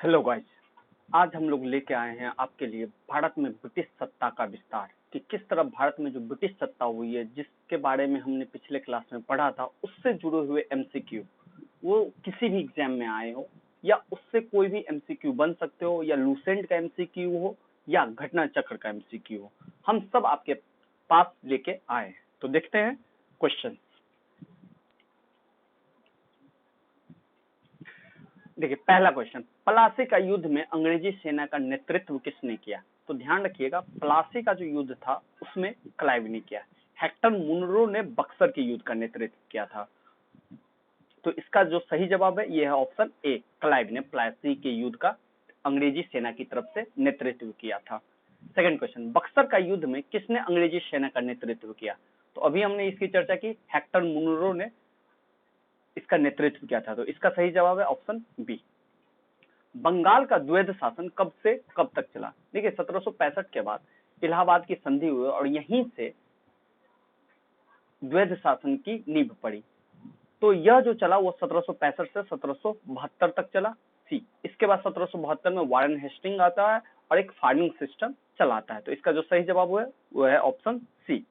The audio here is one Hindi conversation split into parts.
Hello guys. आज हम लोग लेके आए हैं आपके लिए भारत में ब्रिटिश सत्ता का विस्तार कि किस तरह भारत में जो ब्रिटिश सत्ता हुई है, जिसके बारे में हमने पिछले क्लास में पढ़ा था, उससे जुड़े हुए एमसीक्यू वो किसी भी एग्जाम में आए हो या उससे कोई भी एमसीक्यू बन सकते हो, या लूसेंट का एमसीक्यू हो या घटना चक्र का एमसीक्यू हो, हम सब आपके पास लेके आए हैं। तो देखते हैं क्वेश्चन। देखिए, पहला क्वेश्चन, प्लासी का युद्ध में अंग्रेजी सेना का नेतृत्व किसने किया? तो ध्यान रखिएगा, प्लासी का जो युद्ध था उसमें क्लाइव ने किया। हेक्टर मुनरो ने बक्सर के युद्ध का नेतृत्व किया था। तो इसका जो सही जवाब है ये है ऑप्शन ए, क्लाइव ने प्लासी के युद्ध का अंग्रेजी सेना की तरफ से नेतृत्व किया था। सेकंड क्वेश्चन, बक्सर का युद्ध में किसने अंग्रेजी सेना का नेतृत्व किया? तो अभी हमने इसकी चर्चा की, हेक्टर मुनरो ने इसका नेतृत्व किया था। तो इसका सही जवाब है ऑप्शन बी। बंगाल का द्वैध शासन कब से कब तक चला? देखिए, 1765 के बाद इलाहाबाद की संधि हुई और यहीं से द्वैध शासन की नींव पड़ी। तो यह जो चला वो 1765 से 1772 तक चला। सी। इसके बाद 1772 में वारेन हेस्टिंग आता है और एक फार्मिंग सिस्टम चलाता है। तो इसका जो सही जवाब है वो है ऑप्शन सी।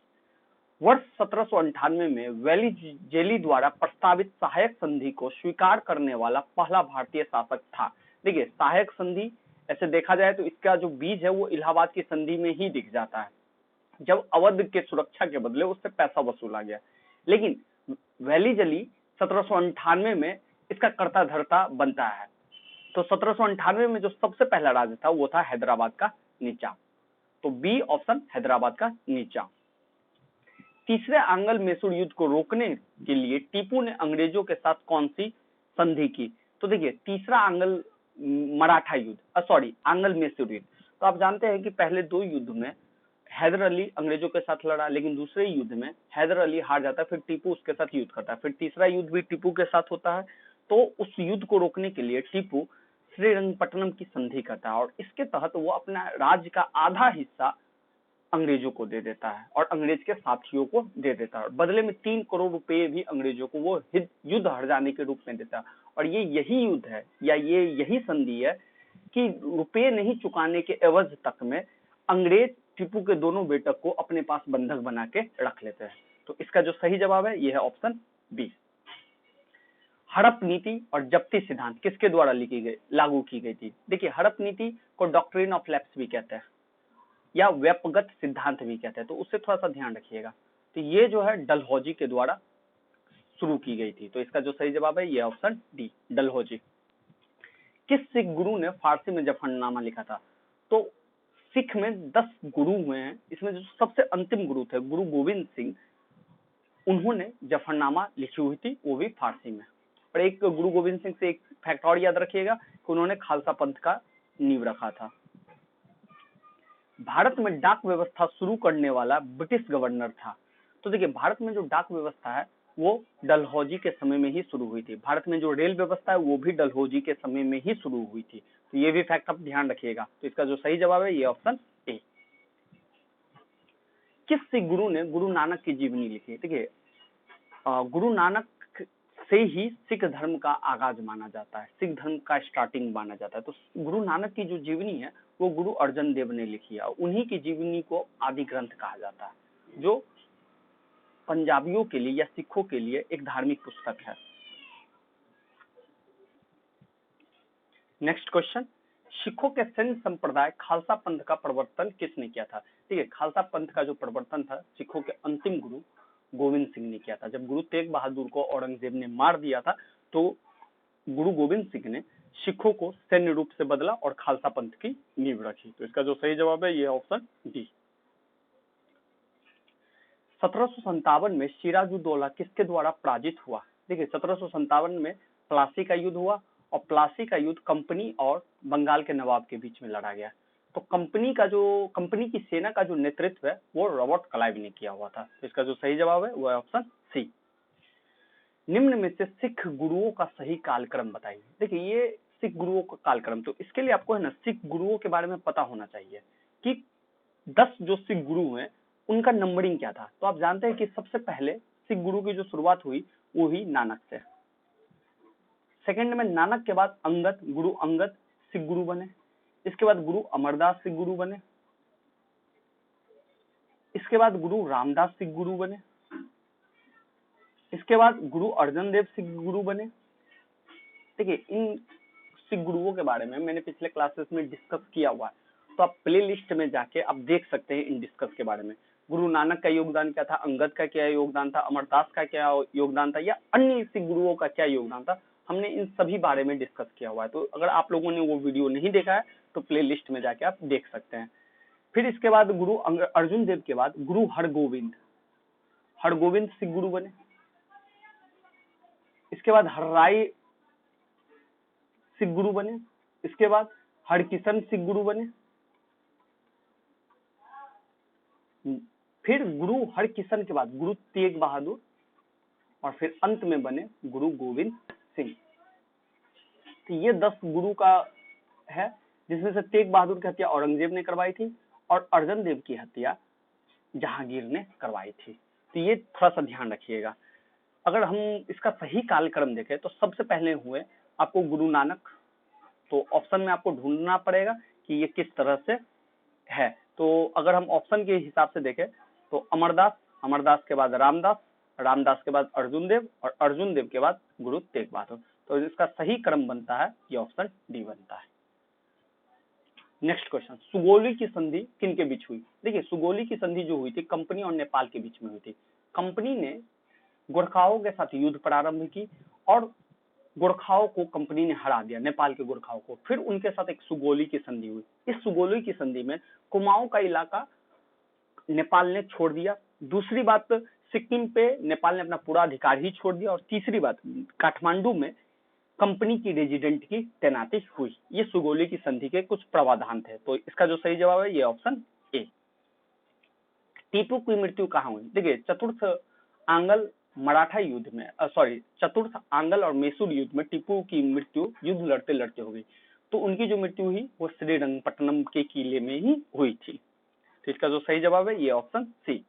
वर्ष 1798 में वैली जेली द्वारा प्रस्तावित सहायक संधि को स्वीकार करने वाला पहला भारतीय शासक था। देखिए, सहायक संधि ऐसे देखा जाए तो इसका जो बीज है वो इलाहाबाद की संधि में ही दिख जाता है, जब अवध के सुरक्षा के बदले उससे पैसा वसूला गया। लेकिन वैली जली 1798 में इसका कर्ता धर्ता बनता है। तो 1798 में जो सबसे पहला राज्य था वो था हैदराबाद का निजाम। तो बी ऑप्शन, हैदराबाद का निजाम। तीसरे आंग्ल मैसूर युद्ध को रोकने के लिए टीपू ने अंग्रेजों के साथ कौन सी संधि की? तो देखिए, तीसरा आंग्ल मराठा युद्ध, सॉरी, आंग्ल मैसूर युद्ध। तो आप जानते हैं कि पहले दो युद्ध में हैदर अली अंग्रेजों के साथ लड़ा, लेकिन दूसरे युद्ध में हैदर अली हार जाता है, फिर टीपू उसके साथ युद्ध करता है, फिर तीसरा युद्ध भी टीपू के साथ होता है। तो उस युद्ध को रोकने के लिए टीपू श्रीरंगपट्टनम की संधि करता है और इसके तहत वो अपना राज्य का आधा हिस्सा अंग्रेजों को दे देता है और अंग्रेज के साथियों को दे देता है। बदले में 3 करोड़ रुपए भी अंग्रेजों को वो युद्ध हर जाने के रूप में देता है। और ये यही युद्ध है या ये यही संधि है कि रुपए नहीं चुकाने के एवज तक में अंग्रेज टीपू के दोनों बेटक को अपने पास बंधक बना के रख लेते हैं। तो इसका जो सही जवाब है यह है ऑप्शन बी। हड़प नीति और जब्ती सिद्धांत किसके द्वारा लागू की गई थी? देखिए, हड़प नीति को डॉक्ट्रिन ऑफ लैप्स भी कहते हैं या व्यपगत सिद्धांत भी कहते हैं, तो उससे थोड़ा सा ध्यान रखिएगा। तो ये जो है डलहौजी के द्वारा शुरू की गई थी। तो इसका जो सही जवाब है ये ऑप्शन डी, डलहौजी। किस सिख गुरु ने फारसी में जफरनामा लिखा था? तो सिख में 10 गुरु हुए हैं, इसमें जो सबसे अंतिम गुरु थे गुरु गोविंद सिंह, उन्होंने जफरनामा लिखी हुई थी, वो भी फारसी में। और एक गुरु गोविंद सिंह से एक फैक्ट और याद रखिएगा कि उन्होंने खालसा पंथ का नींव रखा था। भारत में डाक व्यवस्था शुरू करने वाला ब्रिटिश गवर्नर था? तो देखिए, भारत में जो डाक व्यवस्था है वो डलहौजी के समय में ही शुरू हुई थी। भारत में जो रेल व्यवस्था है वो भी डलहौजी के समय में ही शुरू हुई थी। तो ये भी फैक्ट आप ध्यान रखिएगा। तो इसका जो सही जवाब है ये ऑप्शन ए। किस सिख गुरु ने गुरु नानक की जीवनी लिखी? देखिए, गुरु नानक से ही सिख धर्म का आगाज माना जाता है, सिख धर्म का स्टार्टिंग माना जाता है। तो गुरु नानक की जो जीवनी है वो गुरु अर्जन देव ने लिखी है। उन्हीं की जीवनी को आदि ग्रंथ कहा जाता है, जो पंजाबियों के लिए या सिखों के लिए एक धार्मिक पुस्तक है। नेक्स्ट क्वेश्चन, सिखों के सैन्य संप्रदाय खालसा पंथ का प्रवर्तन किसने किया था? देखिए, खालसा पंथ का जो प्रवर्तन था सिखों के अंतिम गुरु गोविंद सिंह ने किया था। जब गुरु तेग बहादुर को औरंगजेब ने मार दिया था तो गुरु गोविंद सिंह ने सिखों को सैन्य रूप से बदला और खालसा पंथ की नींव रखी। तो इसका जो सही जवाब है ये ऑप्शन डी। 1757 में सिराजुद्दौला किसके द्वारा पराजित हुआ? देखिए, 1757 में प्लासी का युद्ध हुआ और प्लासी का युद्ध कंपनी और बंगाल के नवाब के बीच में लड़ा गया। तो कंपनी की सेना का जो नेतृत्व है वो रॉबर्ट क्लाइव ने किया हुआ था। तो इसका जो सही जवाब है वो है ऑप्शन सी। निम्न में से सिख गुरुओं का सही कालक्रम बताइए। देखिए, ये सिख गुरुओं का कालक्रम, तो इसके लिए आपको है ना सिख गुरुओं के बारे में पता होना चाहिए कि 10 जो सिख गुरु हैं उनका नंबरिंग क्या था। तो आप जानते हैं कि सबसे पहले सिख गुरु की जो शुरुआत हुई वो ही नानक से। सेकंड में नानक के बाद अंगद, गुरु अंगद, सिख गुरु बने। इसके बाद गुरु अमरदास सिख गुरु बने। इसके बाद गुरु रामदास सिख गुरु बने। इसके बाद गुरु अर्जन देव सिख गुरु बने। देखिए इन सिख गुरुओं के बारे में मैंने पिछले क्लासेस में डिस्कस किया हुआ है, तो आप प्ले लिस्ट में जाके आप देख सकते हैं इन डिस्कस के बारे में। गुरु नानक का योगदान क्या था, अंगद का क्या योगदान था, अमरदास का क्या योगदान था, या अन्य सिख गुरुओं का क्या योगदान था, हमने इन सभी बारे में डिस्कस किया हुआ है। तो अगर आप लोगों ने वो वीडियो नहीं देखा है तो प्ले लिस्ट में जाके आप देख सकते हैं। फिर इसके बाद गुरु अर्जुन देव के बाद गुरु हरगोविंद सिख गुरु बने। इसके बाद हरराय सिख गुरु बने। इसके बाद हरकिशन सिख गुरु बने। फिर गुरु हरकिशन के बाद गुरु तेग बहादुर, और फिर अंत में बने गुरु गोविंद सिंह। तो ये 10 गुरु का है, जिसमें से तेग बहादुर की हत्या औरंगजेब ने करवाई थी और अर्जन देव की हत्या जहांगीर ने करवाई थी। तो ये थोड़ा सा ध्यान रखिएगा। अगर हम इसका सही कालक्रम देखें तो सबसे पहले हुए आपको गुरु नानक। तो ऑप्शन में आपको ढूंढना पड़ेगा कि ये किस तरह से है। तो अगर हम ऑप्शन के हिसाब से देखें तो अमरदास के बाद रामदास के बाद अर्जुन देव, और अर्जुन देव के बाद गुरु तेग बहादुर। तो इसका सही क्रम बनता है, ये ऑप्शन डी बनता है। नेक्स्ट क्वेश्चन, सुगोली की संधि किनके बीच हुई? देखिए सुगोली की संधि जो हुई थी कंपनी और नेपाल के बीच में हुई थी। कंपनी ने गोरखाओं के साथ युद्ध प्रारंभ की और गोरखाओं को कंपनी ने हरा दिया, नेपाल के गोरखाओं को। फिर उनके साथ एक सुगोली की संधि हुई। इस सुगोली की संधि में कुमाऊं का इलाका नेपाल ने छोड़ दिया। दूसरी बात, सिक्किम पे नेपाल ने अपना पूरा अधिकार ही छोड़ दिया। और तीसरी बात, काठमांडू में कंपनी की रेजिडेंट की तैनाती हुई। ये सुगोली की संधि के कुछ प्रावधान थे। तो इसका जो सही जवाब है ये ऑप्शन ए। टीपू की मृत्यु कहाँ हुई? देखिए चतुर्थ आंगल मराठा युद्ध में, चतुर्थ आंगल और मैसूर युद्ध में टीपू की मृत्यु युद्ध लड़ते लड़ते हो गई। तो उनकी जो मृत्यु हुई वो श्रीरंगपट्टनम के किले में ही हुई थी। तो इसका जो सही जवाब है ये ऑप्शन सी।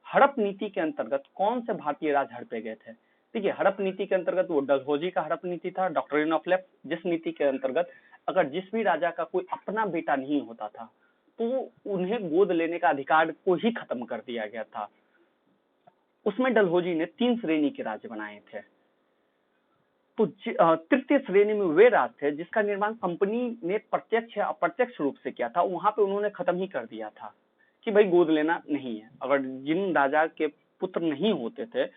हड़प नीति के अंतर्गत कौन से भारतीय राज हड़पे गए थे? देखिए हड़प नीति के अंतर्गत वो डलहौजी का हड़प नीति था, डॉक्ट्रिन ऑफ लेफ्ट, जिस नीति के अंतर्गत अगर जिस भी राजा का कोई अपना बेटा नहीं होता था तो उन्हें गोद लेने का अधिकार को ही खत्म कर दिया गया था। उसमें डलहौजी ने 3 श्रेणी के राज्य बनाए थे। तो तृतीय श्रेणी में वे राज थे जिसका निर्माण कंपनी ने प्रत्यक्ष या अप्रत्यक्ष रूप से किया था। वहां पे उन्होंने खत्म ही कर दिया था कि भाई गोद लेना नहीं है। अगर जिन राजा के पुत्र नहीं होते थे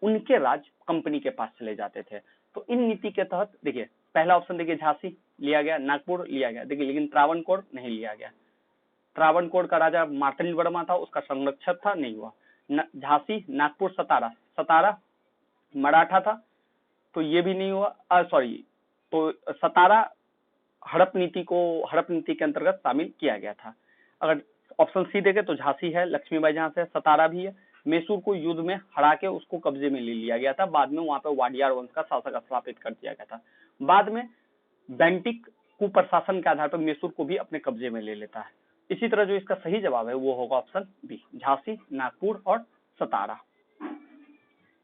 उनके राज कंपनी के पास चले जाते थे। तो इन नीति के तहत देखिए पहला ऑप्शन देखिए झांसी लिया गया, नागपुर लिया गया, देखिए लेकिन त्रावणकोर नहीं लिया गया। त्रावणकोर का राजा मार्तंड वर्मा था, उसका संरक्षक था, नहीं हुआ। झांसी, नागपुर, सतारा मराठा था तो ये भी नहीं हुआ। तो सतारा हड़प नीति के अंतर्गत शामिल किया गया था। अगर ऑप्शन सी देखे तो झांसी है, लक्ष्मीबाई जहां से, सतारा भी है। मैसूर को युद्ध में हरा के उसको कब्जे में ले लिया गया था। बाद में वहां पे वाडियार वंश का शासक स्थापित कर दिया गया था। बाद में बेंटिक कुप्रशासन के आधार पर मैसूर को भी अपने कब्जे में ले लेता है। इसी तरह जो इसका सही जवाब है वो होगा ऑप्शन बी, झांसी, नागपुर और सतारा।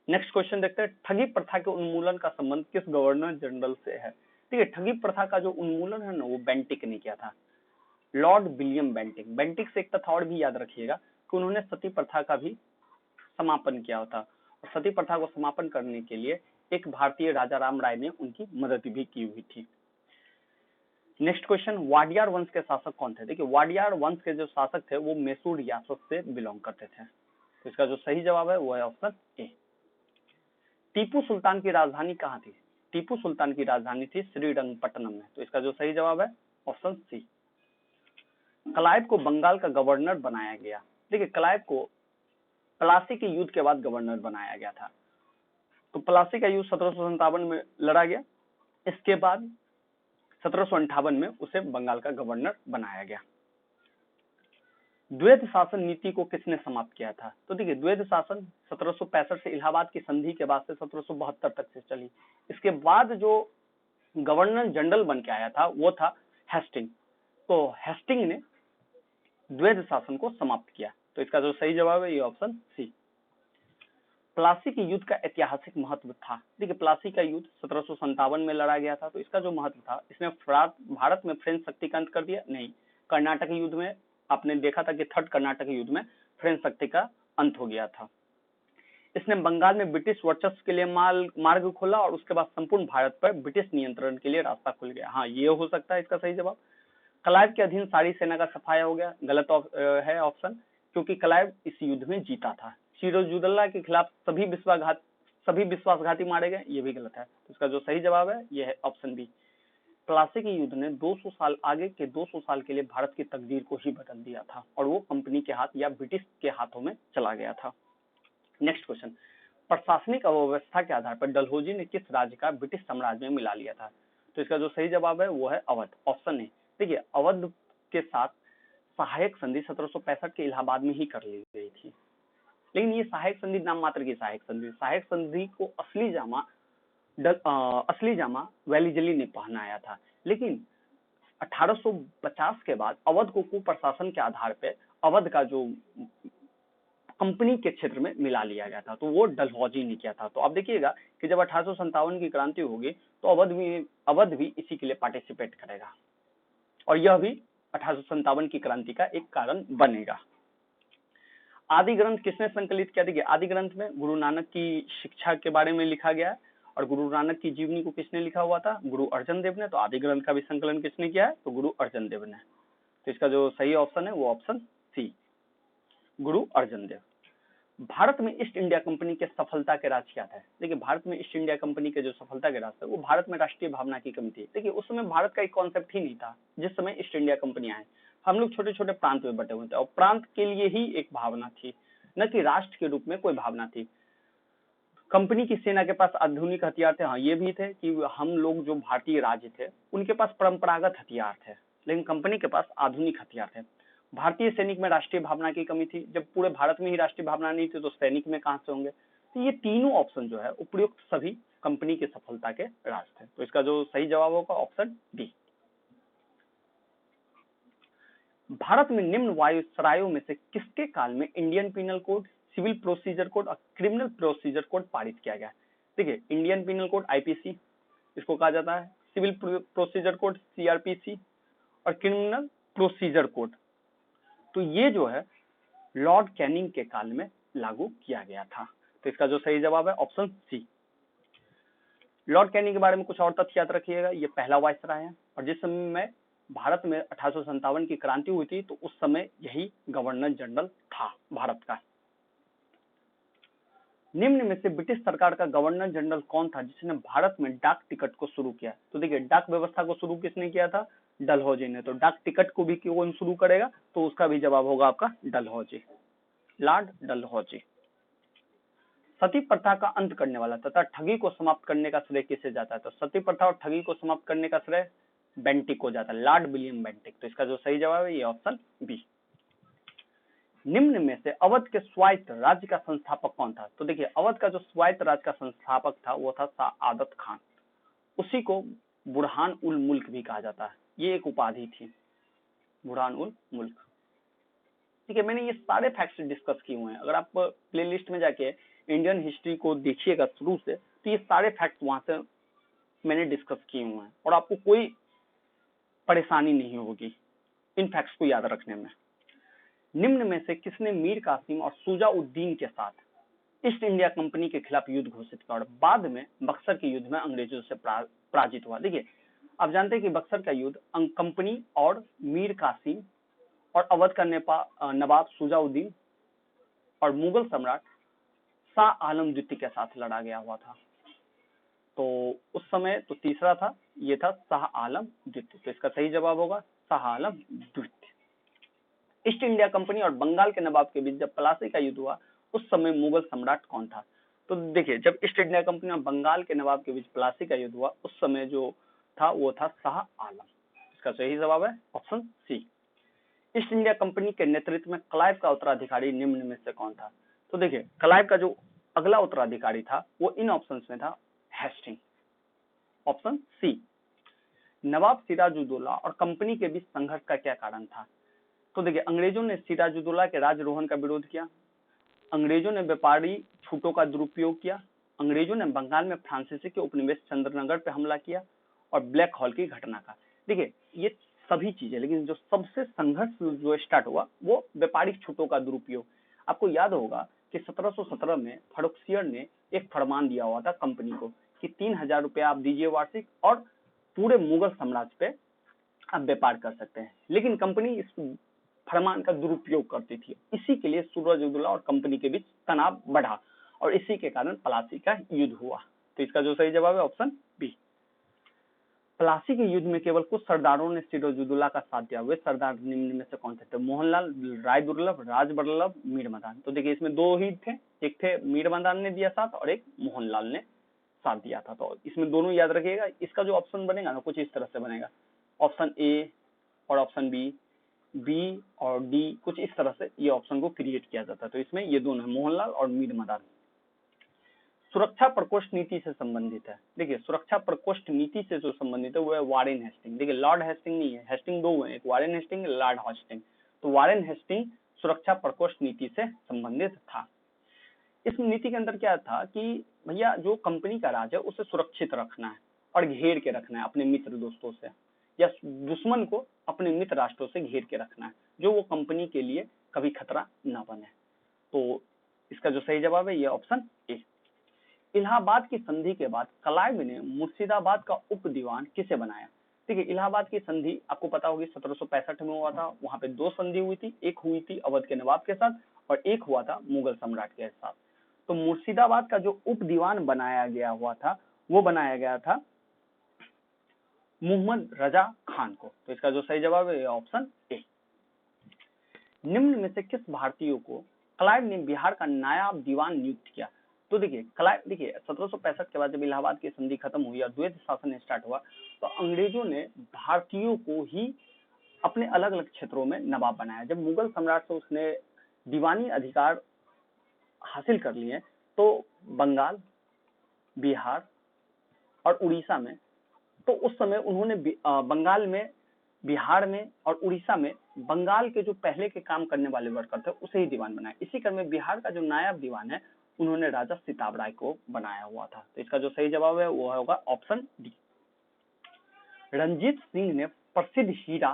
नेक्स्ट क्वेश्चन देखते हैं, ठगी प्रथा के उन्मूलन का संबंध किस गवर्नर जनरल से है? देखिए ठगी प्रथा का जो उन्मूलन है ना वो बेंटिक ने किया था, लॉर्ड विलियम बेंटिक। बेंटिक से एक तथ्य और भी याद रखिएगा कि उन्होंने सती प्रथा का भी समापन किया था और सती प्रथा को समापन करने के लिए एक भारतीय राजा राम राय ने उनकी मदद भी की हुई थी। नेक्स्ट क्वेश्चन, वाडियार वंश के शासक कौन थे? देखिए वाडियार वंश के जो शासक थे वो मैसूर रियासत से बिलोंग करते थे। तो इसका जो सही जवाब है वो है ऑप्शन ए। टीपू सुल्तान की राजधानी कहाँ थी? टीपू सुल्तान की राजधानी थी श्रीरंगपट्टनम में। तो इसका जो सही जवाब है ऑप्शन सी। क्लाइव को बंगाल का गवर्नर बनाया गया। देखिए क्लाइव को प्लासी के युद्ध के बाद गवर्नर बनाया गया था। तो प्लासी का युद्ध 1757 में लड़ा गया। इसके बाद 1758 में उसे बंगाल का गवर्नर बनाया गया। द्वैध शासन नीति को किसने समाप्त किया था? तो देखिए द्वैध शासन 1765 से इलाहाबाद की संधि के बाद से 1772 तक से चली। इसके बाद जो गवर्नर जनरल बन के आया था वो था हेस्टिंग। तो हेस्टिंग ने द्वैध शासन को समाप्त किया। तो इसका जो सही जवाब है ये ऑप्शन सी। प्लासी के युद्ध का ऐतिहासिक महत्व था। देखिए प्लासी का युद्ध 1757 में लड़ा गया था, तो इसका जो महत्व था, इसने भारत में फ्रेंच शक्ति का अंत कर दिया नहीं। कर्नाटक युद्ध में आपने देखा था कि थर्ड कर्नाटक युद्ध में फ्रेंच शक्ति का अंत हो गया था। इसने बंगाल में ब्रिटिश वर्चस्व के लिए मार्ग खोला और उसके बाद संपूर्ण भारत पर ब्रिटिश नियंत्रण के लिए रास्ता खुल गया। हाँ, ये हो सकता है इसका सही जवाब। क्लाइव के अधीन सारी सेना का सफाया हो गया, गलत है ऑप्शन, क्योंकि क्लाइव इस युद्ध में जीता था। सिराजुद्दौला के खिलाफ सभी विश्वासघाती मारे गए, ये भी गलत है। तो इसका जो सही जवाब है ये है ऑप्शन बी। प्लासी के युद्ध ने 200 साल आगे के 200 साल के लिए भारत की तकदीर को ही बदल दिया था और वो कंपनी के हाथ या ब्रिटिश के हाथों में चला गया था। नेक्स्ट क्वेश्चन, प्रशासनिक अव्यवस्था के आधार पर डलहौजी ने किस राज्य का ब्रिटिश साम्राज्य में मिला लिया था? तो इसका जो सही जवाब है वो है अवध, ऑप्शन ए। देखिए अवध के साथ सहायक संधि 1765 के इलाहाबाद में ही कर ली गई थी, लेकिन ये सहायक संधि नाम मात्र की सहायक संधि को असली जामा वेलिजली ने पहनाया था। लेकिन 1850 के बाद अवध को कुप्रशासन के आधार पर अवध का जो कंपनी के क्षेत्र में मिला लिया गया था, तो वो डलहौजी ने किया था। तो आप देखिएगा कि जब 1857 की क्रांति होगी तो अवध भी इसी के लिए पार्टिसिपेट करेगा और यह भी 1857 की क्रांति का एक कारण बनेगा। आदि ग्रंथ किसने संकलित किया? देखिए आदि ग्रंथ में गुरु नानक की शिक्षा के बारे में लिखा गया है और गुरु नानक की जीवनी को किसने लिखा हुआ था? गुरु अर्जन देव ने। तो आदि ग्रंथ का भी संकलन किसने किया है? तो गुरु अर्जन देव ने। तो इसका जो सही ऑप्शन है वो ऑप्शन सी, गुरु अर्जन देव। भारत में ईस्ट इंडिया कंपनी के सफलता के राज क्या था? देखिए भारत में ईस्ट इंडिया कंपनी के जो सफलता के राज थे वो भारत में राष्ट्रीय भावना की कमी थी। देखिए उस समय भारत का एक कॉन्सेप्ट ही नहीं था। जिस समय ईस्ट इंडिया कंपनी आए हम लोग छोटे छोटे प्रांत में बटे हुए थे और प्रांत के लिए ही एक भावना थी, न कि राष्ट्र के रूप में कोई भावना थी। कंपनी की सेना के पास आधुनिक हथियार थे, हाँ ये भी थे कि हम लोग जो भारतीय राज्य थे उनके पास परंपरागत हथियार थे, लेकिन कंपनी के पास आधुनिक हथियार थे। भारतीय सैनिक में राष्ट्रीय भावना की कमी थी। जब पूरे भारत में ही राष्ट्रीय भावना नहीं थी तो सैनिक में कहां से होंगे? तो ये तीनों ऑप्शन जो है उपयुक्त सभी कंपनी की सफलता के राज थे। तो इसका जो सही जवाब होगा ऑप्शन डी। भारत में निम्न वायसरायों में से किसके काल में Indian penal code, civil procedure code और क्रिमिनल प्रोसीजर कोड पारित किया गया? देखिए इंडियन पीनल कोड आईपीसी इसको कहा जाता है, सिविल प्रोसीजर कोड सीआरपीसी और क्रिमिनल प्रोसीजर कोड, तो ये जो है लॉर्ड कैनिंग के काल में लागू किया गया था। तो इसका जो सही जवाब है ऑप्शन सी। लॉर्ड कैनिंग के बारे में कुछ और तथ्य याद रखिएगा, ये पहला वायसराय है और जिस समय में भारत में 1857 की क्रांति हुई थी तो उस समय यही गवर्नर जनरल था भारत का। निम्न में से ब्रिटिश सरकार का गवर्नर जनरल कौन था जिसने भारत में डाक टिकट को शुरू किया? तो देखिए डाक व्यवस्था को शुरू किसने किया था? डलहौजी ने। तो डाक टिकट को भी कौन शुरू करेगा? तो उसका भी जवाब होगा आपका डलहौजी, लॉर्ड डलहौजी। सती प्रथा का अंत करने वाला तथा ठगी को समाप्त करने का श्रेय किसे जाता है? तो सती प्रथा और ठगी को समाप्त करने का श्रेय बेंटिक को जाता है, लॉर्ड विलियम बेंटिक। तो इसका जो सही जवाब है ये ऑप्शन बी। निम्न में से अवध के स्वायत्त राज्य का संस्थापक कौन था? तो देखिए अवध का जो स्वायत्त राज्य का संस्थापक था वो था साआदत खान, उसी को बुरहान उल मुल्क भी कहा जाता है, ये एक उपाधि थी बुरहान उल मुल्क। ठीक है, मैंने ये सारे फैक्ट्स डिस्कस किए हुए हैं। अगर आप प्लेलिस्ट में जाके इंडियन हिस्ट्री को देखिएगा शुरू से तो ये सारे फैक्ट्स वहां से मैंने डिस्कस किए हुए हैं और आपको कोई परेशानी नहीं होगी इन फैक्ट्स को याद रखने में। निम्न में से किसने मीर कासिम और सुजाउद्दीन के साथ ईस्ट इंडिया कंपनी के खिलाफ युद्ध घोषित किया और बाद में बक्सर के युद्ध में अंग्रेजों से पराजित हुआ? देखिए आप जानते हैं कि बक्सर का युद्ध कंपनी और मीर कासिम और अवध का नवाब सुजाउद्दीन और मुगल सम्राट शाह आलम द्वितीय के साथ लड़ा गया हुआ था। तो उस समय तो तीसरा था, ये था शाह आलम द्वितीय। तो इसका सही जवाब होगा शाह आलम द्वितीय। ईस्ट इंडिया कंपनी और बंगाल के नवाब के बीच जब प्लासी का युद्ध हुआ उस समय मुगल सम्राट कौन था? तो देखिए जब ईस्ट इंडिया कंपनी और बंगाल के नवाब के बीच प्लासी का युद्ध हुआ उस समय जो था वो था शाह आलम। इसका सही जवाब है option C. East India Company के नेतृत्व में क्लाइव का उत्तराधिकारी निम्न में से कौन था? तो देखिए क्लाइव का जो अगला उत्तराधिकारी था वो इन ऑप्शंस में था हेस्टिंग, ऑप्शन सी। नवाब सिराजुद्दौला और कंपनी के बीच संघर्ष का क्या कारण था? तो देखिए अंग्रेजों ने सिराजुद्दौला के राजरोहन का विरोध किया, अंग्रेजों ने व्यापारी छूटों का दुरुपयोग किया, अंग्रेजों ने बंगाल में फ्रांसीसी के उपनिवेश चंद्रनगर पे हमला किया, और ब्लैक हॉल की घटना का। देखिए ये सभी चीजें, लेकिन जो सबसे संघर्ष जो स्टार्ट हुआ वो व्यापारिक छूटों का दुरुपयोग। आपको याद होगा कि 1717 में फर्रुखसियर ने एक फरमान दिया हुआ था कंपनी को कि 3000 रुपया आप दीजिए वार्षिक और पूरे मुगल साम्राज्य पे आप व्यापार कर सकते हैं, लेकिन कंपनी इस फरमान का दुरुपयोग करती थी। इसी के लिए सूरजउद्दौला और कंपनी के बीच तनाव बढ़ा और इसी के कारण प्लासी का युद्ध हुआ। तो इसका जो सही जवाब है ऑप्शन बी। प्लासी के युद्ध में केवल कुछ सरदारों ने सिराजुद्दौला का साथ दिया। वे सरदार निम्न में से कौन से थे? मोहनलाल, राय दुर्लभ, राज बल्लभ, मीर मदान। तो देखिए इसमें दो ही थे, एक थे मीर मदान ने दिया साथ और एक मोहनलाल ने साथ दिया था। तो इसमें दोनों याद रखिएगा। इसका जो ऑप्शन बनेगा ना कुछ इस तरह से बनेगा, ऑप्शन ए और ऑप्शन बी, बी और डी, कुछ इस तरह से ये ऑप्शन को क्रिएट किया जाता है। तो इसमें ये दोनों है, मोहनलाल और मीर मदान। सुरक्षा प्रकोष्ठ नीति से संबंधित है। देखिए सुरक्षा प्रकोष्ठ नीति से जो संबंधित है वो है वारेन हेस्टिंग। देखिए लॉर्ड हेस्टिंग नहीं है, हेस्टिंग दो हुए, एक वारेन हेस्टिंग, लॉर्ड हेस्टिंग। तो वारेन हेस्टिंग सुरक्षा प्रकोष्ठ नीति से संबंधित था। इस नीति के अंदर क्या था कि भैया जो कंपनी का राज है उसे सुरक्षित रखना है और घेर के रखना है अपने मित्र दोस्तों से, या दुश्मन को अपने मित्र राष्ट्रों से घेर के रखना है, जो वो कंपनी के लिए कभी खतरा न बने। तो इसका जो सही जवाब है ये ऑप्शन ए। इलाहाबाद की संधि के बाद क्लाइव ने मुर्शिदाबाद का उप दीवान किसे बनाया? देखिए इलाहाबाद की संधि आपको पता होगी 1765 में हुआ था। वहां पे दो संधि हुई थी, एक हुई थी अवध के नवाब के साथ और एक हुआ था मुगल सम्राट के साथ। तो मुर्शिदाबाद का जो उप दीवान बनाया गया हुआ था वो बनाया गया था मोहम्मद रजा खान को। तो इसका जो सही जवाब है ऑप्शन ए। निम्न में से किस भारतीय को क्लाइव ने बिहार का नायाब दीवान नियुक्त किया? तो देखिए क्लाइव, देखिए 1765 के बाद जब इलाहाबाद की संधि खत्म हुई और द्वैत शासन स्टार्ट हुआ तो अंग्रेजों ने भारतीयों को ही अपने अलग अलग क्षेत्रों में नवाब बनाया। जब मुगल सम्राट से उसने दीवानी अधिकार हासिल कर लिए तो बंगाल, बिहार और उड़ीसा में, तो उस समय उन्होंने बंगाल में, बिहार में और उड़ीसा में बंगाल के जो पहले के काम करने वाले वर्कर थे उसे ही दीवान बनाया। इसी क्रम में बिहार का जो नायब दीवान है उन्होंने राजा सिताब राय को बनाया हुआ था। तो इसका जो सही जवाब है वो होगा ऑप्शन डी। रंजीत सिंह ने प्रसिद्ध हीरा,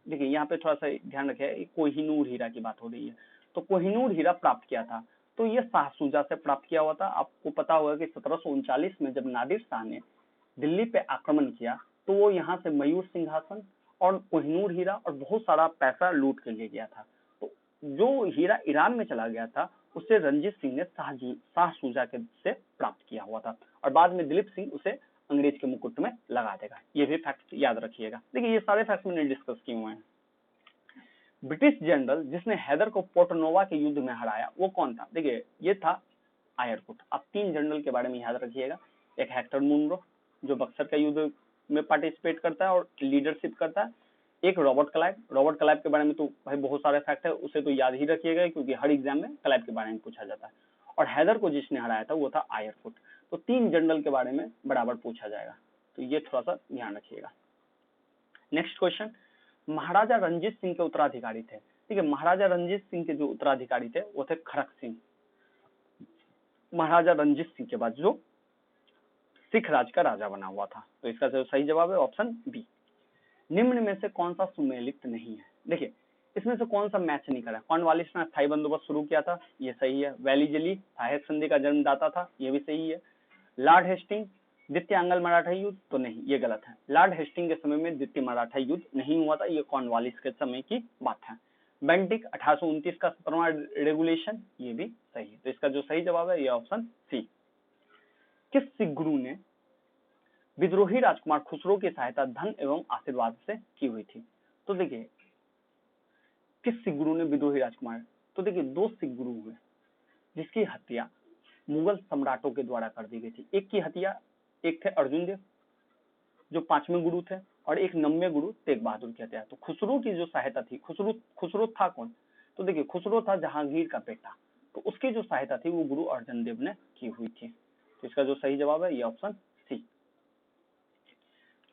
देखिए यहाँ पे थोड़ा सा ध्यान रखें, कोहिनूर हीरा की बात हो रही है, तो कोहिनूर हीरा प्राप्त किया था। तो ये शाह शुजा से प्राप्त किया हुआ था। आपको पता होगा कि 1739 में जब नादिर शाह ने दिल्ली पे आक्रमण किया तो वो यहाँ से मयूर सिंहासन और कोहिनूर हीरा और बहुत सारा पैसा लूट के ले गया था। तो जो हीरा ईरान में चला गया था उसे रंजीत सिंह ने शाह शुजा के से प्राप्त किया हुआ था और बाद में दिलीप सिंह उसे अंग्रेज के मुकुट में लगा देगा। ये भी फैक्ट याद रखिएगा। देखिए ये सारे फैक्ट मैंने डिस्कस किए हुए हैं। ब्रिटिश जनरल जिसने हैदर को पोर्टनोवा के युद्ध में हराया वो कौन था? देखिए ये था आयरकुट। आप तीन जनरल के बारे में याद रखिएगा, एक हेक्टर मुनरो जो बक्सर का युद्ध में पार्टिसिपेट करता है और लीडरशिप करता है, एक रॉबर्ट क्लाइव। रॉबर्ट क्लाइव के बारे में तो भाई बहुत सारे फैक्ट है, उसे तो याद ही रखिएगा क्योंकि हर एग्जाम में क्लाइव के बारे में पूछा जाता है। और हैदर को जिसने हराया था वो था आयरकुट। तो तीन जनरल के बारे में बराबर पूछा जाएगा, तो ये थोड़ा सा ध्यान रखिएगा। नेक्स्ट क्वेश्चन, महाराजा रंजीत सिंह के उत्तराधिकारी थे। ठीक है, महाराजा रंजीत सिंह के जो उत्तराधिकारी थे वो थे खड़क सिंह। महाराजा रंजीत सिंह के बाद जो सिख राज का राजा बना हुआ था। तो इसका जो सही जवाब है ऑप्शन बी। निम्न में से कौन सा सुमेलित नहीं है? देखिए इसमें से कौन सा मैच नहीं करा? कॉर्नवालिस ने स्थायी बंदोबस्त शुरू किया था, ये सही है। वेलीजली सहायक संधि का जन्मदाता था, ये भी सही है। लॉर्ड हेस्टिंग द्वितीय आंग्ल मराठा युद्ध, तो नहीं, ये गलत है। लॉर्ड हेस्टिंग के समय में द्वितीय मराठा युद्ध नहीं हुआ था, ये कॉर्नवालिस के समय की बात है। बेंटिक 1829 का 17वां रेगुलेशन, ये भी सही है। तो इसका जो सही जवाब है ये ऑप्शन सी। किस सिख गुरु ने विद्रोही राजकुमार खुसरो की सहायता धन एवं आशीर्वाद से की हुई थी? तो देखिए किस सिख गुरु ने विद्रोही राजकुमार, तो देखिए दो सिख गुरु हुए जिसकी हत्या मुगल सम्राटों के द्वारा कर दी गई थी। एक की हत्या, एक थे अर्जुन देव जो 5वें गुरु थे और एक 9वें गुरु तेग बहादुर की हत्या। तो खुसरो की जो सहायता थी, खुसरो था कौन? तो देखिए खुसरो था जहांगीर का बेटा, तो उसकी जो सहायता थी वो गुरु अर्जुन देव ने की हुई थी। तो इसका जो सही जवाब है ये ऑप्शन सी।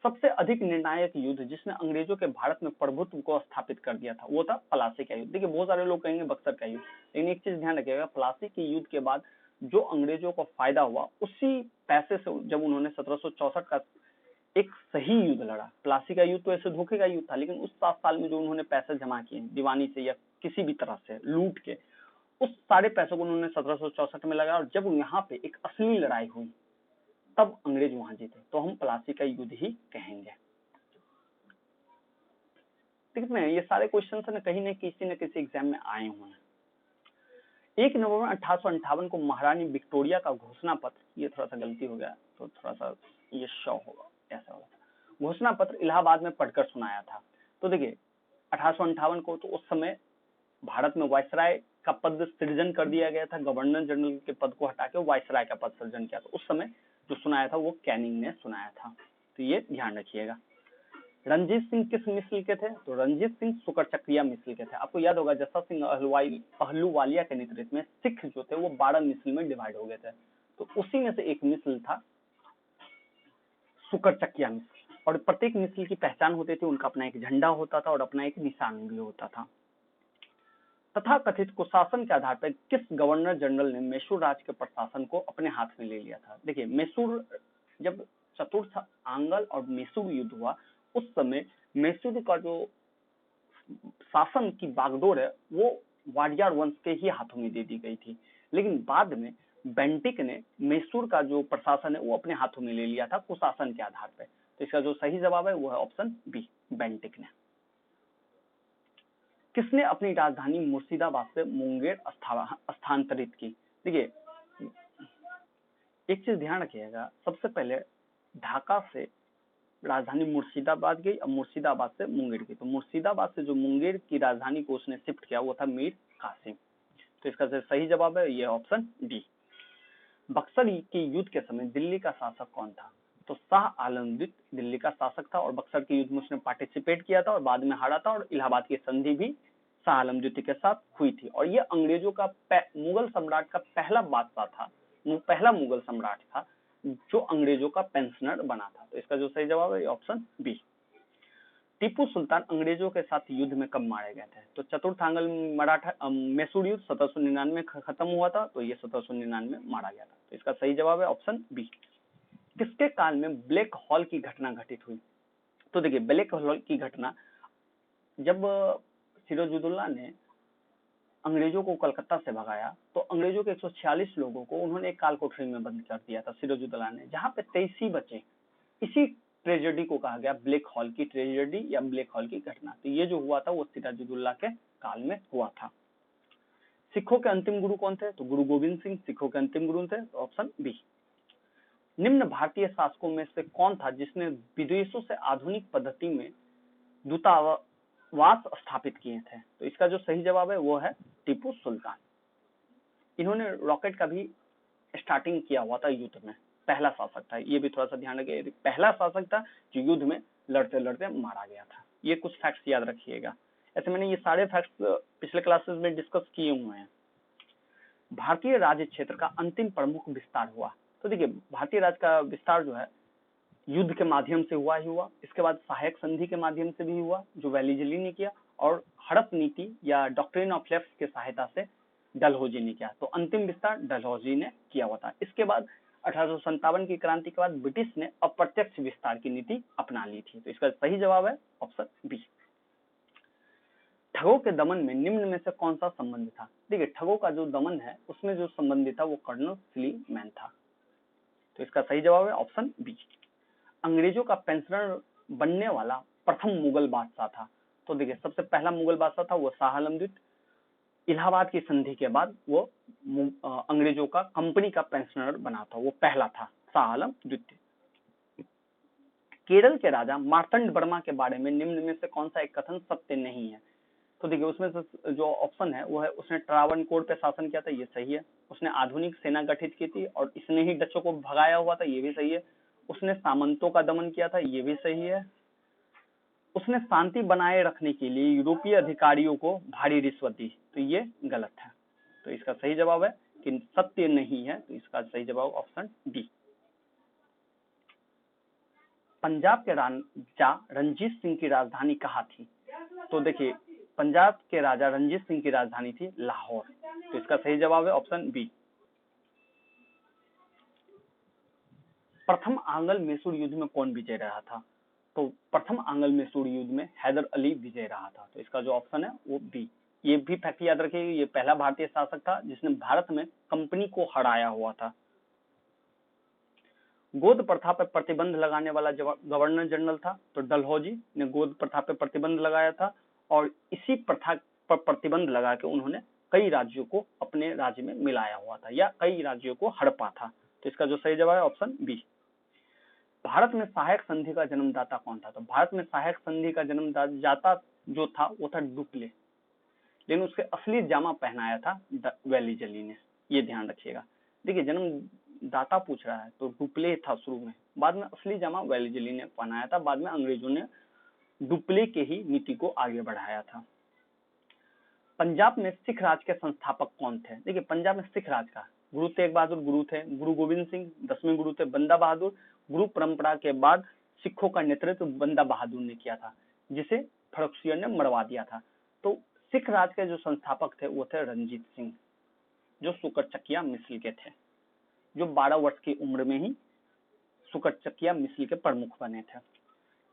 सबसे अधिक निर्णायक युद्ध जिसने अंग्रेजों के भारत में प्रभुत्व को स्थापित कर दिया था वो था प्लासी का युद्ध। देखिए बहुत सारे लोग कहेंगे बक्सर का युद्ध, लेकिन एक चीज ध्यान रखिएगा, प्लासी के युद्ध के बाद जो अंग्रेजों को फायदा हुआ उसी पैसे से जब उन्होंने 1764 का एक सही युद्ध लड़ा। प्लासी का युद्ध तो ऐसे धोखे का युद्ध था, लेकिन उस 7 साल में जो उन्होंने पैसे जमा किए दीवानी से या किसी भी तरह से लूट के, उस सारे पैसों को उन्होंने 1764 में लगाया, और जब यहाँ पे एक असली लड़ाई हुई तब अंग्रेज वहां जीते, तो हम प्लासी का युद्ध ही कहेंगे। ठीक है, ये सारे क्वेश्चन है ना कहीं न किसी एग्जाम में आए हुए हैं। 1 नवंबर 1858 को महारानी विक्टोरिया का घोषणा पत्र, ये थोड़ा सा गलती हो गया तो थोड़ा सा ये शो होगा, ऐसा होगा, घोषणा पत्र इलाहाबाद में पढ़कर सुनाया था। तो देखिए 1858 को तो उस समय भारत में वायसराय का पद सृजन कर दिया गया था, गवर्नर जनरल के पद को हटा के वायसराय का पद सृजन किया था। उस समय जो सुनाया था वो कैनिंग ने सुनाया था, तो ये ध्यान रखिएगा। रंजीत सिंह किस मिसल के थे? तो रंजीत सिंह सुकरचक्रिया मिसल के थे। आपको याद होगा जस्सा सिंह अहलूवालिया के नेतृत्व में सिख जो थे वो 12 मिसल में डिवाइड हो गए थे, तो उसी में से एक मिसल था सुकरचक्रिया मिसल, और प्रत्येक मिसल की पहचान होती थी, उनका अपना एक झंडा होता था और अपना एक निशान भी होता था। तथा कथित कुशासन के आधार पर किस गवर्नर जनरल ने मैसूर राज्य के प्रशासन को अपने हाथ में ले लिया था? देखिए मैसूर, जब चतुर्थ आंगल और मैसूर युद्ध हुआ उस समय मैसूर का जो शासन की बागडोर है वो वाडियार वंश के ही हाथों में दे दी गई थी, लेकिन बाद में बेंटिक ने मैसूर का जो प्रशासन है वो अपने हाथों में ले लिया था कुशासन के आधार पर। तो इसका जो सही जवाब है वो है ऑप्शन बी, बेंटिक ने। किसने अपनी राजधानी मुर्शिदाबाद से मुंगेर स्थानांतरित की? देखिए एक चीज ध्यान रखिएगा, सबसे पहले ढाका से राजधानी मुर्शिदाबाद गई, अब मुर्शिदाबाद से मुंगेर गई, तो मुर्शिदाबाद से जो मुंगेर की राजधानी को उसने शिफ्ट किया वो था मीर कासिम। तो इसका सही जवाब है ये ऑप्शन डी। बक्सर के युद्ध के समय दिल्ली का शासक कौन था? तो शाह आलम द्वितीय दिल्ली का शासक था, और बक्सर के युद्ध में उसने पार्टिसिपेट किया था और बाद में हारा था, और इलाहाबाद की संधि भी शाह आलम द्वितीय के साथ हुई थी, और ये अंग्रेजों का मुगल सम्राट का पहला बादशाह था, पहला मुगल सम्राट था जो अंग्रेजों का पेंशनर बना था। तो इसका जो सही जवाब है ऑप्शन बी। टीपू सुल्तान अंग्रेजों के साथ युद्ध में कब मारे गए थे? तो चतुर्थांगल मराठा मैसूर युद्ध 1799 में खत्म हुआ था, तो ये 1799 में मारा गया था। तो इसका सही जवाब है ऑप्शन बी। किसके काल में ब्लैक हॉल की घटना घटित हुई? तो देखिए ब्लैक हॉल की घटना जब सिराजुद्दौला ने अंग्रेजों को कलकत्ता से भगाया तो अंग्रेजों के 146 लोगों को उन्होंने एक काल कोठरी में बंद कर दिया था सिराजुद्दौला ने, जहां पे 23 ही बचे। इसी ट्रेजेडी को कहा गया ब्लैक हॉल की ट्रेजेडी या ब्लैक हॉल की घटना। तो ये जो हुआ था वो सिराजुद्दौला के काल में हुआ था। सिखों के अंतिम गुरु कौन थे? तो गुरु गोविंद सिंह सिखों के अंतिम गुरु थे, तो ऑप्शन बी। निम्न भारतीय शासकों में से कौन था जिसने विदेशों से आधुनिक पद्धति में दूतावास स्थापित किए थे? तो इसका जो सही जवाब है वो है टीपू सुल्तान। इन्होंने रॉकेट का भी स्टार्टिंग किया हुआ था युद्ध में, पहला शासक था, ये भी थोड़ा सा ध्यान रखिए, पहला शासक था जो युद्ध में लड़ते लड़ते मारा गया था। ये कुछ फैक्ट्स याद रखिएगा, ऐसे मैंने ये सारे फैक्ट्स पिछले क्लासेस में डिस्कस किए हुए हैं। भारतीय राज्य क्षेत्र का अंतिम प्रमुख विस्तार हुआ? तो देखिए भारतीय राज्य का विस्तार जो है युद्ध के माध्यम से हुआ ही हुआ, इसके बाद सहायक संधि के माध्यम से भी हुआ जो वेलिजली ने किया, और हड़प नीति या डॉक्ट्रिन ऑफ लेफ्ट के सहायता से डलहौजी ने किया। तो अंतिम विस्तार डलहौजी ने किया हुआ था। इसके बाद 1857 की क्रांति के बाद ब्रिटिश ने अप्रत्यक्ष विस्तार की नीति अपना ली थी। तो इसका सही जवाब है ऑप्शन बी। ठगों के दमन में निम्न में से कौन सा संबंध था? देखिए ठगों का जो दमन है उसमें जो संबंधी था वो कर्नल स्लीमैन था। तो इसका सही जवाब है ऑप्शन बी। अंग्रेजों का पेंशनर बनने वाला प्रथम मुगल बादशाह था? तो देखिए सबसे पहला मुगल बादशाह था वो शाह आलम द्वितीय। इलाहाबाद की संधि के बाद वो अंग्रेजों का कंपनी का पेंशनर बना था, वो पहला था शाह आलम द्वितीय। केरल के राजा मार्तंड वर्मा के बारे में निम्न में से कौन सा एक कथन सत्य नहीं है? तो देखिए उसमें से जो ऑप्शन है वो है उसने ट्रावनकोर पे शासन किया था, ये सही है। उसने आधुनिक सेना गठित की थी और इसने ही डचों को भगाया हुआ था, ये भी सही है। उसने सामंतों का दमन किया था, ये भी सही है। उसने शांति बनाए रखने के लिए यूरोपीय अधिकारियों को भारी रिश्वत दी, तो ये गलत है। तो इसका सही जवाब है कि सत्य नहीं है, तो इसका सही जवाब ऑप्शन डी। पंजाब के राजा रंजीत सिंह की राजधानी कहाँ थी? तो देखिए पंजाब के राजा रंजीत सिंह की राजधानी थी लाहौर। तो इसका सही जवाब है ऑप्शन बी। प्रथम आंग्ल मैसूर युद्ध में कौन विजय रहा था? तो प्रथम आंग्ल मैसूर युद्ध में हैदर अली विजय रहा था। तो इसका जो ऑप्शन है वो बी। ये भी फैक्ट याद रखिए, ये पहला भारतीय शासक था जिसने भारत में कंपनी को हराया हुआ था। गोद प्रथा पर प्रतिबंध लगाने वाला गवर्नर जनरल था, तो डलहौजी ने गोद प्रथा पर प्रतिबंध लगाया था और इसी प्रथा पर प्रतिबंध लगा के उन्होंने कई राज्यों को अपने राज्य में मिलाया हुआ था या कई राज्यों को हड़पा था। तो इसका जो सही जवाब है ऑप्शन बी। भारत में सहायक संधि का जन्मदाता कौन था? तो भारत में सहायक संधि का जन्मदाता जो था वो था डुप्ले, लेकिन उसके असली जामा पहनाया था वेलीजली ने। ये ध्यान रखिएगा। देखिए जन्मदाता पूछ रहा है तो डुप्ले था शुरू में, बाद में असली जामा वेलीजली ने पहनाया था, बाद में अंग्रेजों ने डुप्ले के ही नीति को आगे बढ़ाया था। पंजाब में सिख राज के संस्थापक कौन थे? देखिए पंजाब में सिख राज का गुरु तेग बहादुर गुरु थे, गुरु गोविंद सिंह 10वें गुरु थे, बंदा बहादुर। गुरु परंपरा के बाद सिखों का नेतृत्व बंदा बहादुर ने किया था, जिसे फर्रुखसियर ने मरवा दिया था। तो सिख राज के जो संस्थापक थे वो थे रंजीत सिंह, जो सुकरचकिया मिस्र के थे, जो 12 वर्ष की उम्र में ही सुकरचकिया मिस्र के प्रमुख बने थे।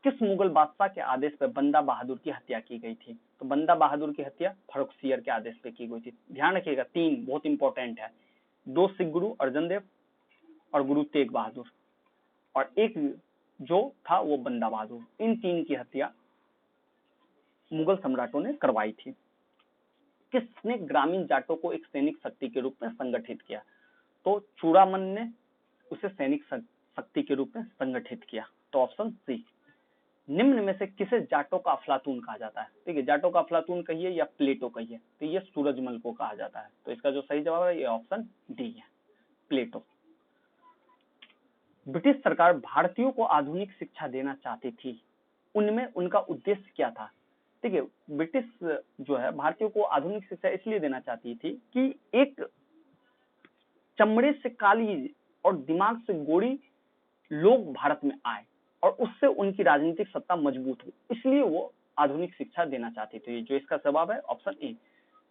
किस मुगल बादशाह के आदेश पर बंदा बहादुर की हत्या की गई थी? तो बंदा बहादुर की हत्या फर्रुखसियर के आदेश पे की गई थी। ध्यान रखिएगा, 3 बहुत इंपॉर्टेंट है, 2 सिख गुरु अर्जन देव और गुरु तेग बहादुर, और एक जो था वो बंदा बहादुर। इन 3 की हत्या मुगल सम्राटों ने करवाई थी। किसने ग्रामीण जाटों को एक सैनिक शक्ति के रूप में संगठित किया? तो चूड़ामन ने उसे सैनिक शक्ति के रूप में संगठित किया। तो ऑप्शन सी। निम्न में से किसे जाटों का अफलातून कहा जाता है? ठीक है, जाटों का अफलातून कहिए या प्लेटो कहिए, तो ये सूरजमल को कहा जाता है। तो इसका जो सही जवाब है ये ऑप्शन डी है, प्लेटो। ब्रिटिश सरकार भारतीयों को आधुनिक शिक्षा देना चाहती थी, उनमें उनका उद्देश्य क्या था? देखिए ब्रिटिश जो है भारतीयों को आधुनिक शिक्षा इसलिए देना चाहती थी कि एक चमड़े से काली और दिमाग से गोरी लोग भारत में आए और उससे उनकी राजनीतिक सत्ता मजबूत हो, इसलिए वो आधुनिक शिक्षा देना चाहती थी। जो इसका जवाब है ऑप्शन ए।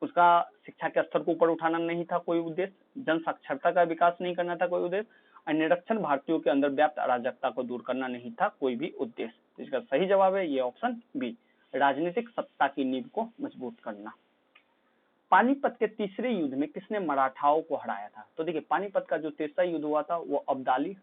उसका शिक्षा के स्तर को ऊपर उठाना नहीं था कोई उद्देश्य, जन साक्षरता का विकास नहीं करना था कोई उद्देश्य, और निरक्षर भारतीयों के अंदर व्याप्त अराजकता को दूर करना नहीं था कोई भी उद्देश्य। इसका सही जवाब है ये ऑप्शन बी, राजनीतिक सत्ता की नींव को मजबूत करना। पानीपत के तीसरे युद्ध में किसने मराठाओं को हराया था? तो देखिए पानीपत का जो तीसरा युद्ध हुआ था वो अब्दाली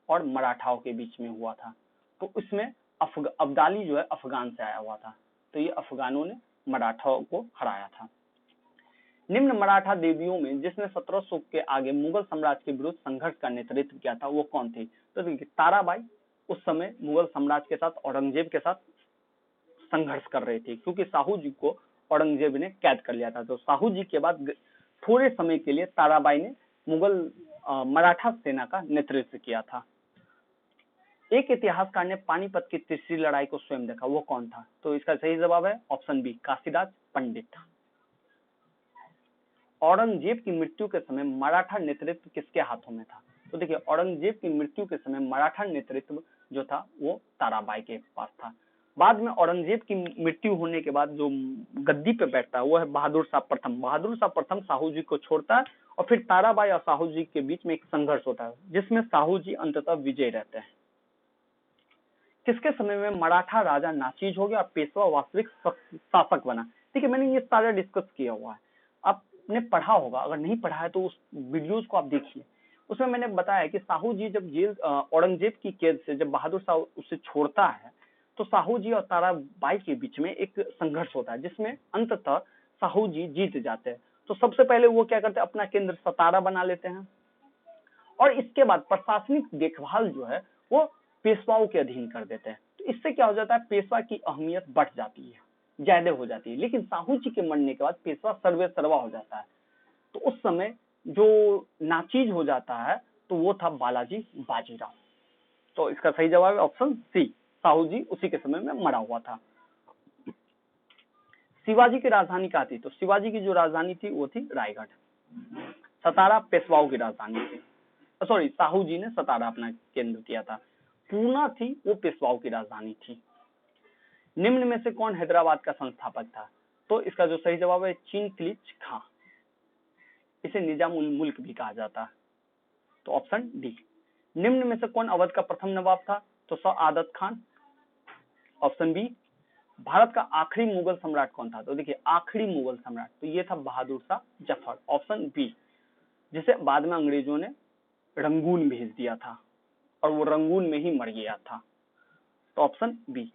और मराठाओं के बीच में हुआ था। तो इसमें अब्दाली जो है अफगान से आया हुआ था, तो ये अफगानों ने मराठाओं को हराया था। निम्न मराठा देवियों में जिसने 1700 के आगे मुगल साम्राज्य के विरुद्ध संघर्ष का नेतृत्व किया था वो कौन थी? तो देखिए ताराबाई उस समय मुगल साम्राज्य के साथ औरंगजेब के साथ संघर्ष कर रहे थे, क्योंकि साहू जी को औरंगजेब ने कैद कर लिया था। तो साहू जी के बाद थोड़े समय के लिए ताराबाई ने मुगल मराठा सेना का नेतृत्व किया था। एक इतिहासकार ने पानीपत की तीसरी लड़ाई को स्वयं देखा, वो कौन था? तो इसका सही जवाब है ऑप्शन बी, काशीराज पंडित। औरंगजेब की मृत्यु के समय मराठा नेतृत्व किसके हाथों में था? तो देखिए औरंगजेब की मृत्यु के समय मराठा नेतृत्व जो था वो ताराबाई के पास था। बाद में औरंगजेब की मृत्यु होने के बाद जो गद्दी पे बैठता है वो है बहादुर शाह प्रथम। बहादुर शाह प्रथम साहू जी को छोड़ता है और फिर ताराबाई और साहू जी के बीच में एक संघर्ष होता है जिसमें साहू जी अंततः विजय रहते हैं। किसके समय में मराठा राजा नाचीज हो गया और पेशवा वास्तविक शासक बना? ठीक है, मैंने ये सारा डिस्कस किया हुआ है, आपने पढ़ा होगा, अगर नहीं पढ़ा है तो उस वीडियोस को आप देखिए। उसमें मैंने बताया कि साहू जी जब जेल औरंगजेब की कैद से जब बहादुर शाह उसे छोड़ता है तो साहू जी और ताराबाई के बीच में एक संघर्ष होता है जिसमें अंततः साहू जी जीत जाते हैं। तो सबसे पहले वो क्या करते हैं, अपना केंद्र सतारा बना लेते हैं और इसके बाद प्रशासनिक देखभाल जो है वो पेशवाओं के अधीन कर देते हैं। तो इससे क्या हो जाता है, पेशवा की अहमियत बढ़ जाती है, ज्यादा हो जाती है। लेकिन साहू जी के मरने के बाद पेशवा सर्वे सर्वा हो जाता है। तो उस समय जो नाचीज हो जाता है तो वो था बालाजी बाजीराव। तो इसका सही जवाब है ऑप्शन सी, साहू जी उसी के समय में मरा हुआ था। शिवाजी की राजधानी कहाँ थी? तो शिवाजी की जो राजधानी थी वो थी रायगढ़। सतारा पेशवाओं की राजधानी थी, सॉरी साहू जी ने सतारा अपना केंद्र किया था। पूना थी वो पेशवाओं की राजधानी थी। निम्न में से कौन हैदराबाद का संस्थापक था? तो इसका जो सही जवाब है चिनक्लिच खां, इसे निजाम उल मुल्क भी कहा जाता है। तो ऑप्शन डी। निम्न में से कौन अवध का प्रथम नवाब था? तो सआदत खान। Option B. भारत का आखिरी मुगल सम्राट कौन था? तो देखिए आखिरी मुगल सम्राट तो ये था बहादुर शाह जफर। ऑप्शन बी, जिसे बाद में अंग्रेजों ने रंगून भेज दिया था और वो रंगून में ही मर गया था। तो ऑप्शन बी।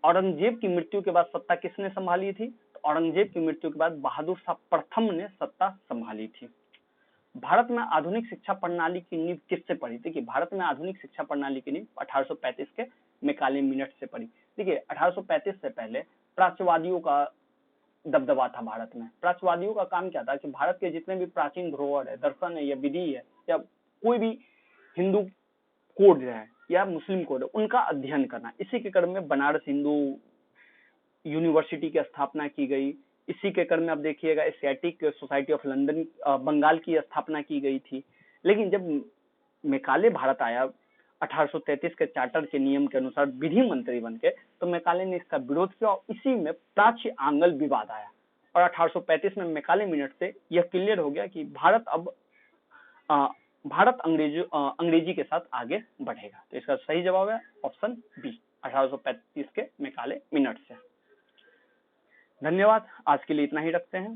औरंगजेब की मृत्यु के बाद सत्ता किसने संभाली थी? तो औरंगजेब की मृत्यु के बाद बहादुर शाह प्रथम ने सत्ता संभाली थी। भारत में आधुनिक शिक्षा प्रणाली की नींव किससे पड़ी? देखिए भारत में आधुनिक शिक्षा प्रणाली की नींव 1835 के मैकाले मिनट से पड़ी। देखिए 1835 से पहले प्राच्यवादियों का दबदबा था भारत में। प्राच्यवादियों का काम क्या था कि भारत के जितने भी प्राचीन धरोहर है, दर्शन है या विधि है या कोई भी हिंदू कोड है या मुस्लिम कोड है, उनका अध्ययन करना। इसी के क्रम में बनारस हिंदू यूनिवर्सिटी की स्थापना की गई। इसी के क्रम में आप देखिएगा Asiatic Society of London Bengal की स्थापना की गई थी। लेकिन जब मैकाले भारत आया 1833 के चार्टर के नियम के अनुसार विधि मंत्री बन के, तो मैकाले ने इसका विरोध किया और इसी में प्राच्य आंगल विवाद आया और 1835 में मैकाले मिनट से यह क्लियर हो गया कि भारत अब अंग्रेजी के साथ आगे बढ़ेगा। तो इसका सही जवाब है ऑप्शन बी, 1835 के मैकाले मिनट से। धन्यवाद, आज के लिए इतना ही रखते हैं।